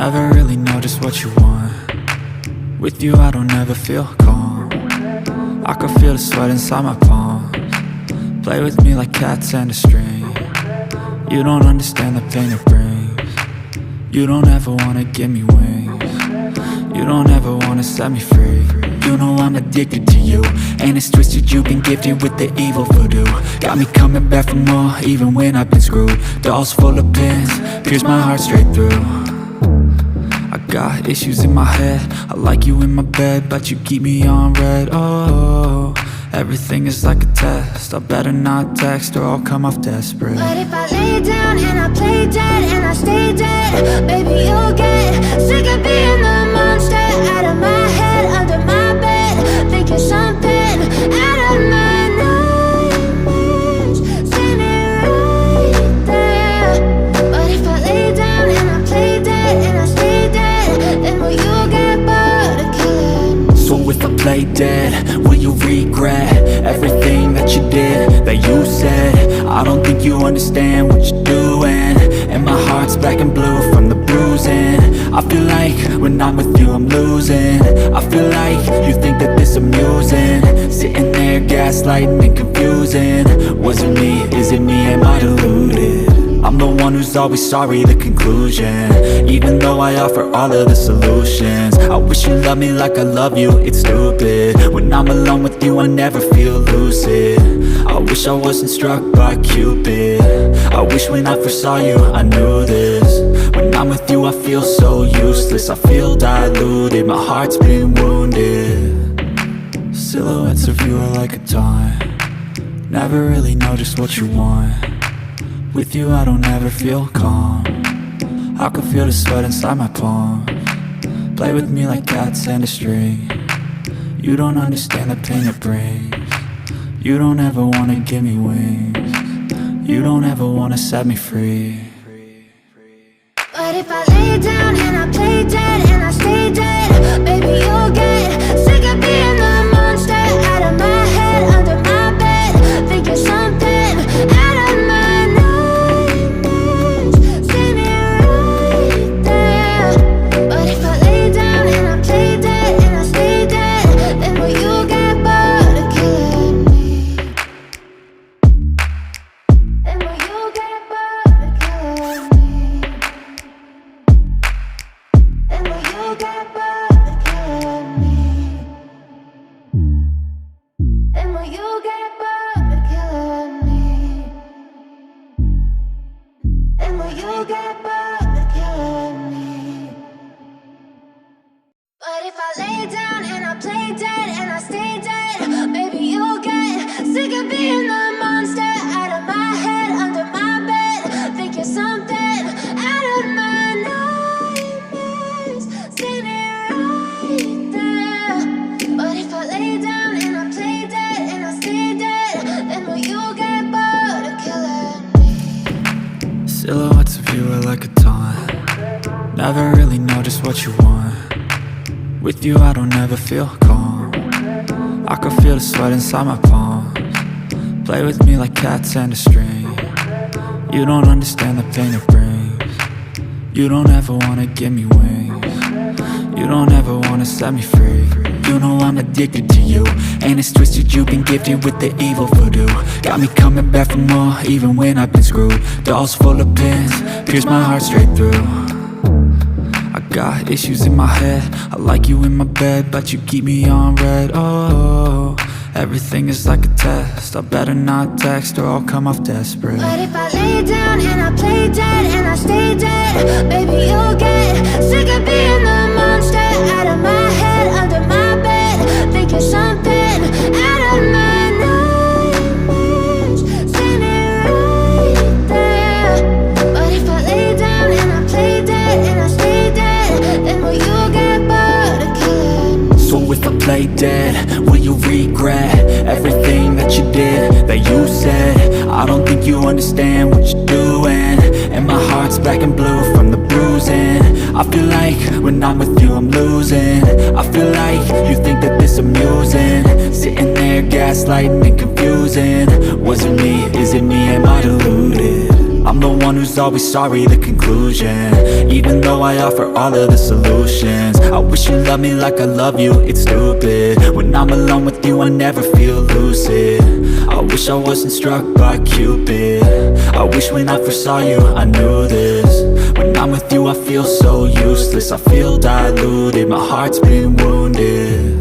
Never really know just what you want. With you I don't ever feel calm. I can feel the sweat inside my palms. Play with me like cats and a string. You don't understand the pain it brings. You don't ever wanna give me wings. You don't ever wanna set me free. You know I'm addicted to you, and it's twisted, you've been gifted with the evil voodoo. Got me coming back for more, even when I've been screwed. Dolls full of pins, pierce my heart straight through. I got issues in my head, I like you in my bed, but you keep me on red. Oh, everything is like a test, I better not text or I'll come off desperate. But if I lay down and I play dead and I stay dead, baby you'll get sick of being the monster out of my head, under my bed, thinking something out of my nightmares, standing right there. But if I lay down and I play dead and I stay dead, then will you get bored of killing me? So if I play dead, will you regret everything that you did, that you said? I don't think you understand what you're doing, and my heart's black and blue from the bruising. I feel like when I'm with you I'm losing. I feel like you think that this amusing, sitting there gaslighting and confusing. Was it me? Is it me? Am I deluded? I'm the one who's always sorry, the conclusion, even though I offer all of the solutions. I wish you loved me like I love you, it's stupid. When I'm alone with you I never feel lucid. I wish I wasn't struck by Cupid. I wish when I first saw you I knew this. When I'm with you I feel so useless, I feel diluted, my heart's been wounded. Silhouettes of you are like a taunt. Never really know just what you want. With you I don't ever feel calm. I can feel the sweat inside my palms. Play with me like cats and a string. You don't understand the pain it brings. You don't ever wanna give me wings. You don't ever wanna set me free. But if I lay down and I play dead and I stay dead, baby you'll get sick of being the monster out of my head, under my bed, thinking something out of my nightmares, standing right there. But if I lay down and I play dead and I stay dead, then will you get bored of killing me? Then will you get bored of killing me? And will you get bored of killing me? And will you get bored of killing me? And will you get bored of killing me? But if I lay down and I play dead and I stay dead, baby you'll get sick of being the monster out of my head, under my bed, thinking something out of my nightmares, standing right there. But if I lay down and I play dead and I stay dead, then will you get bored of killing me? Silhouettes of you are like a taunt. Never really know just what you want. With you I don't ever feel calm. I can feel the sweat inside my palms. Play with me like cats and a string. You don't understand the pain it brings. You don't ever wanna give me wings. You don't ever wanna set me free. You know I'm addicted to you, and it's twisted, you've been gifted with the evil voodoo. Got me coming back for more, even when I've been screwed. Dolls full of pins, pierce my heart straight through. I got issues in my head, I like you in my bed, but you keep me on red. Oh, everything is like a test, I better not text or I'll come off desperate. But if I lay down and I play dead and I stay dead, baby you'll get sick of being the monster out of my head, under my bed, thinking something out of my nightmares, standing right there. But if I lay down and I play dead and I stay dead, then will you get bored of killing me? So if I play dead, will you regret everything that you did, that you said? I don't think you understand what you're doing, and my heart's black and blue from the bruising. I feel like when I'm with you I'm losing. I feel like you think that this amusing, sitting there gaslighting and confusing. Was it me? Is it me? Am I deluded? I'm the one who's always sorry, the conclusion. Even though I offer all of the solutions, I wish you loved me like I love you, it's stupid. When I'm alone with you, I never feel lucid. I wish I wasn't struck by Cupid. I wish when I first saw you, I knew this. When I'm with you, I feel so useless. I feel diluted, my heart's been wounded.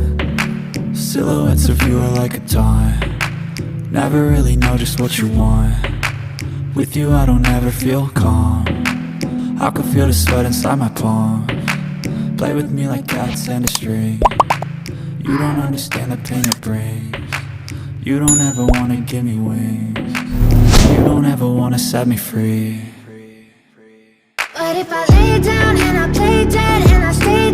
Silhouettes of you are like a taunt. Never really know just what you want. With you I don't ever feel calm. I can feel the sweat inside my palm. Play with me like cats and a string. You don't understand the pain it brings. You don't ever wanna give me wings. You don't ever wanna set me free. But if I lay down and I play dead and I stay